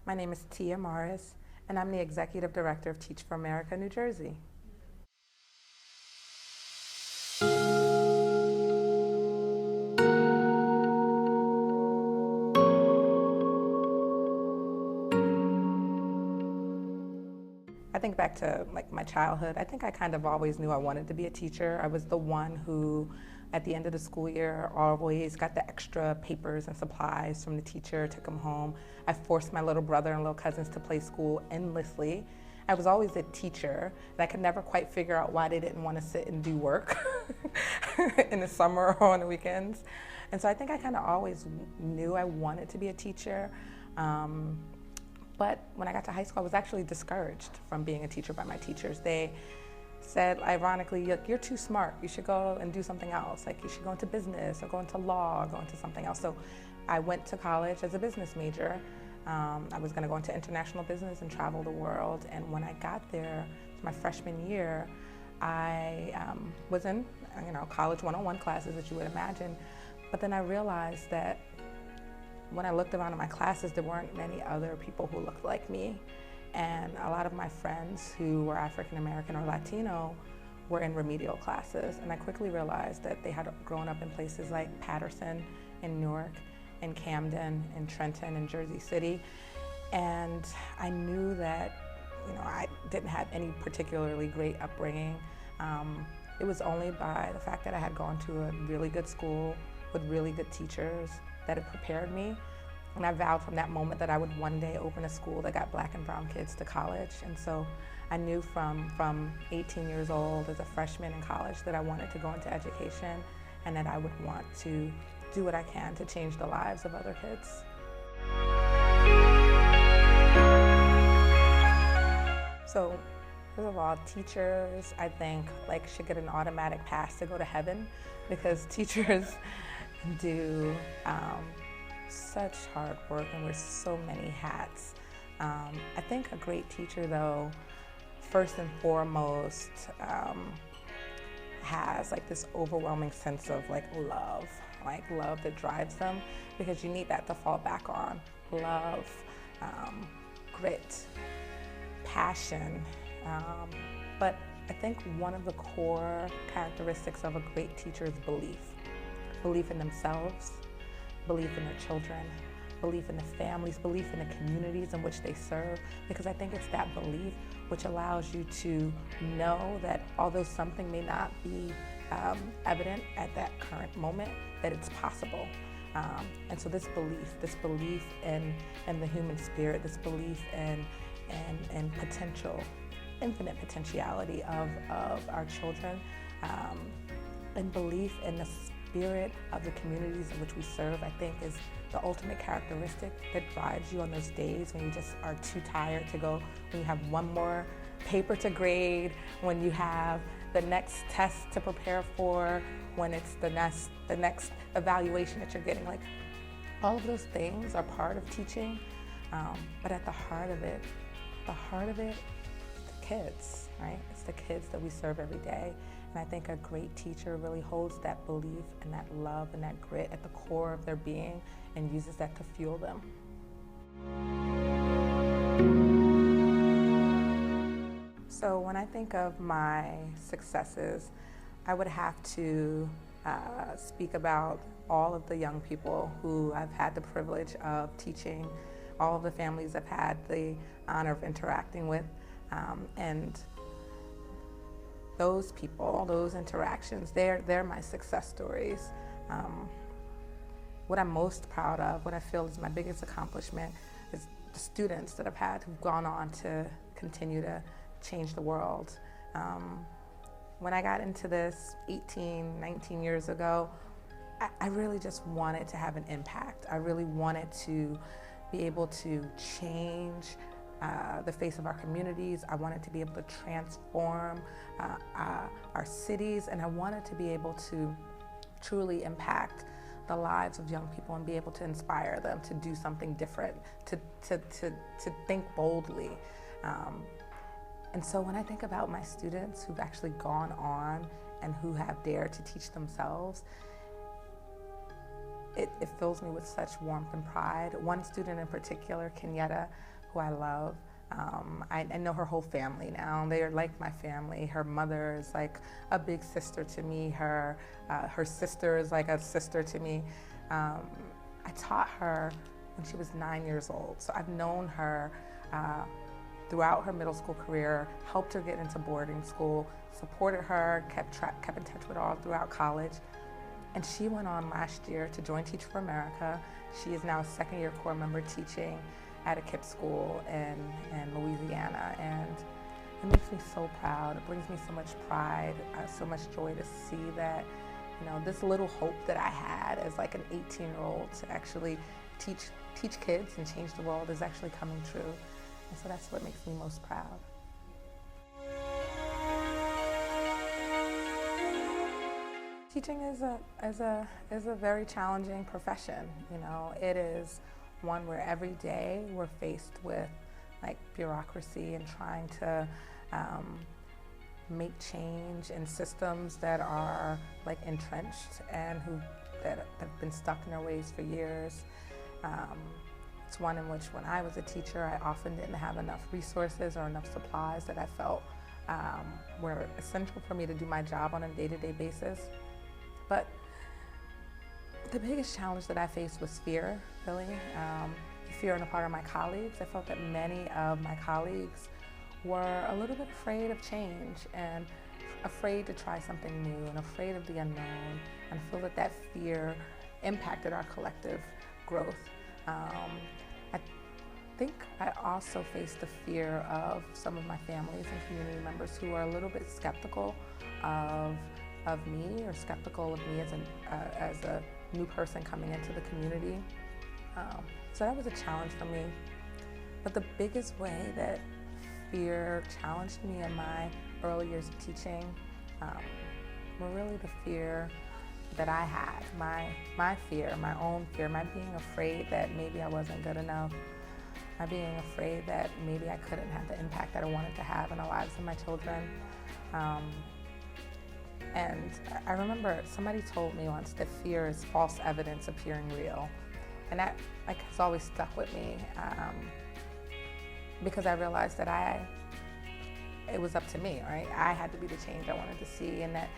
My name is Tia Morris, and I'm the Executive Director of Teach for America, New Jersey. I think back to my childhood. I think I kind of always knew I wanted to be a teacher. I was the one who, at the end of the school year, always got the extra papers and supplies from the teacher, took them home. I forced my little brother and little cousins to play school endlessly. I was always a teacher, and I could never quite figure out why they didn't want to sit and do work in the summer or on the weekends. And so I think I kind of always knew I wanted to be a teacher. But when I got to high school, I was actually discouraged from being a teacher by my teachers. They said, ironically, you're too smart. You should go and do something else. Like, you should go into business or go into law or go into something else. So I went to college as a business major. I was going to go into international business and travel the world. And when I got there, my freshman year, I was in college one-on-one classes that you would imagine. But then I realized that when I looked around in my classes, there weren't many other people who looked like me. And a lot of my friends who were African American or Latino were in remedial classes. And I quickly realized that they had grown up in places like Paterson in Newark, in Camden, in Trenton, in Jersey City. And I knew that I didn't have any particularly great upbringing. It was only by the fact that I had gone to a really good school with really good teachers that it prepared me. And I vowed from that moment that I would one day open a school that got Black and brown kids to college. And so I knew from 18 years old as a freshman in college that I wanted to go into education and that I would want to do what I can to change the lives of other kids. So first of all, teachers, I think, should get an automatic pass to go to heaven, because teachers do such hard work and wear so many hats. I think a great teacher, though, first and foremost, has this overwhelming sense of love that drives them, because you need that to fall back on. Love, grit, passion. But I think one of the core characteristics of a great teacher is belief. Belief in themselves, belief in their children, belief in the families, belief in the communities in which they serve, because I think it's that belief which allows you to know that although something may not be evident at that current moment, that it's possible. And so this belief in the human spirit, this belief in potential, infinite potentiality of our children, and belief in the spirit of the communities in which we serve, I think, is the ultimate characteristic that drives you on those days when you just are too tired to go, when you have one more paper to grade, when you have the next test to prepare for, when it's the next evaluation that you're getting. All of those things are part of teaching, but at the heart of it, the kids, right? It's the kids that we serve every day. And I think a great teacher really holds that belief and that love and that grit at the core of their being and uses that to fuel them. So when I think of my successes, I would have to speak about all of the young people who I've had the privilege of teaching, all of the families I've had the honor of interacting with, and those people, those interactions, they're my success stories. What I'm most proud of, what I feel is my biggest accomplishment, is the students that I've had who've gone on to continue to change the world. When I got into this 18, 19 years ago, I really just wanted to have an impact. I really wanted to be able to change the face of our communities. I wanted to be able to transform our cities, and I wanted to be able to truly impact the lives of young people and be able to inspire them to do something different, to think boldly. And so when I think about my students who've actually gone on and who have dared to teach themselves, it fills me with such warmth and pride. One student in particular, Kenyetta, who I love. I know her whole family now. They are like my family. Her mother is like a big sister to me. Her sister is like a sister to me. I taught her when she was 9 years old. So I've known her throughout her middle school career, helped her get into boarding school, supported her, kept in touch with her all throughout college. And she went on last year to join Teach for America. She is now a second-year core member teaching at a KIPP school in Louisiana. And it makes me so proud. It brings me so much pride, so much joy to see that, you know, this little hope that I had as like an 18-year-old to actually teach kids and change the world is actually coming true. And so that's what makes me most proud. Teaching is a very challenging profession. You know, it is one where every day we're faced with like bureaucracy and trying to make change in systems that are like entrenched and that have been stuck in their ways for years. It's one in which when I was a teacher, I often didn't have enough resources or enough supplies that I felt were essential for me to do my job on a day-to-day basis. But the biggest challenge that I faced was fear, really. Fear on the part of my colleagues. I felt that many of my colleagues were a little bit afraid of change and afraid to try something new and afraid of the unknown, and I feel that fear impacted our collective growth. I think I also faced the fear of some of my families and community members who are a little bit skeptical of me, or skeptical of me as a new person coming into the community. So that was a challenge for me. But the biggest way that fear challenged me in my early years of teaching were really the fear that I had, my fear, my own fear, my being afraid that maybe I wasn't good enough, my being afraid that maybe I couldn't have the impact that I wanted to have in the lives of my children. And I remember somebody told me once that fear is false evidence appearing real. And that has always stuck with me because I realized that it was up to me, right? I had to be the change I wanted to see, and that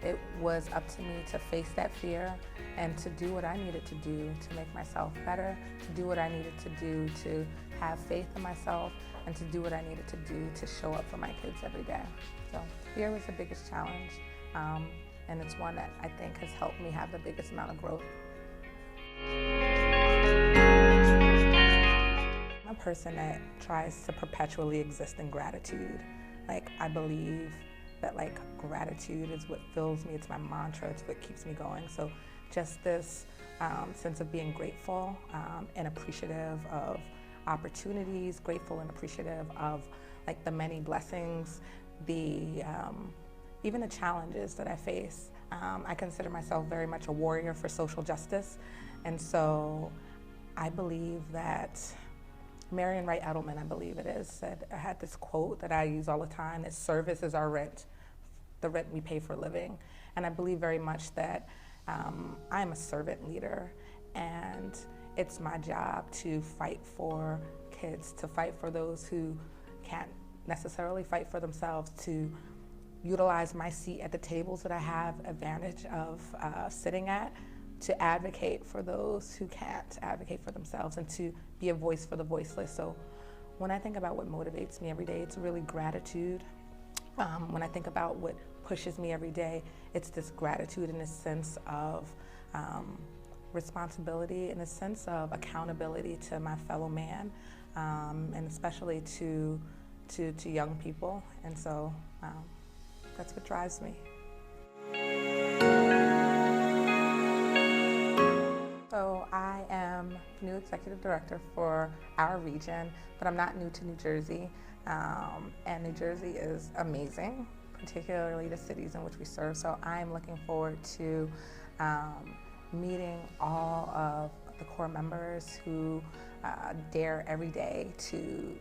it was up to me to face that fear and to do what I needed to do to make myself better, to do what I needed to do to have faith in myself, and to do what I needed to do to show up for my kids every day. So fear was the biggest challenge, and it's one that I think has helped me have the biggest amount of growth. I'm a person that tries to perpetually exist in gratitude. Like, I believe that like gratitude is what fills me. It's my mantra. It's what keeps me going. So just this sense of being grateful and appreciative of opportunities, grateful and appreciative of like the many blessings, even the challenges that I face. I consider myself very much a warrior for social justice. And so I believe that Marian Wright Edelman, I believe it is, said, I had this quote that I use all the time, that service is our rent, the rent we pay for a living. And I believe very much that I'm a servant leader, and it's my job to fight for kids, to fight for those who can't necessarily fight for themselves, to utilize my seat at the tables that I have advantage of sitting at, to advocate for those who can't advocate for themselves, and to be a voice for the voiceless. So when I think about what motivates me every day, it's really gratitude. When I think about what pushes me every day, it's this gratitude and this sense of responsibility and a sense of accountability to my fellow man, and especially to young people. And so that's what drives me. So I am new executive director for our region, but I'm not new to New Jersey. And New Jersey is amazing, particularly the cities in which we serve. So I'm looking forward to meeting all of the core members who dare every day to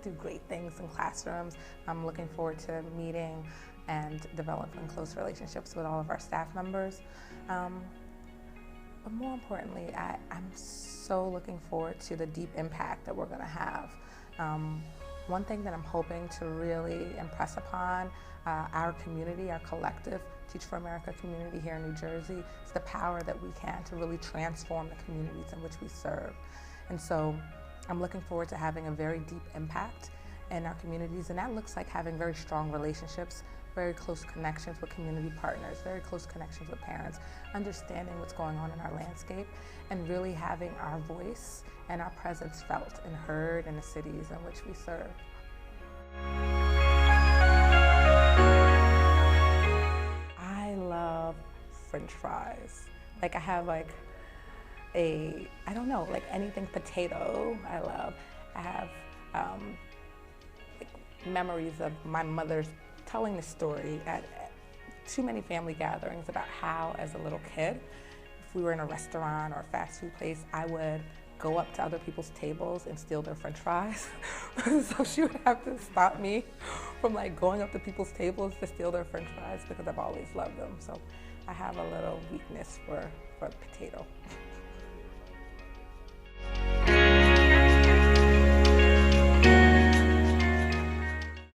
do great things in classrooms. I'm looking forward to meeting and developing close relationships with all of our staff members. But more importantly, I'm so looking forward to the deep impact that we're going to have Um, One thing that I'm hoping to really impress upon our community, our collective Teach for America community here in New Jersey, is the power that we can to really transform the communities in which we serve. And so I'm looking forward to having a very deep impact in our communities, and that looks like having very strong relationships, very close connections with community partners, very close connections with parents, understanding what's going on in our landscape, and really having our voice and our presence felt and heard in the cities in which we serve. I love French fries. Like I have like I don't know, like anything potato, I love. I have like memories of my mother's telling the story at too many family gatherings about how, as a little kid, if we were in a restaurant or a fast food place, I would go up to other people's tables and steal their French fries. So she would have to stop me from like going up to people's tables to steal their French fries because I've always loved them. So I have a little weakness for potato.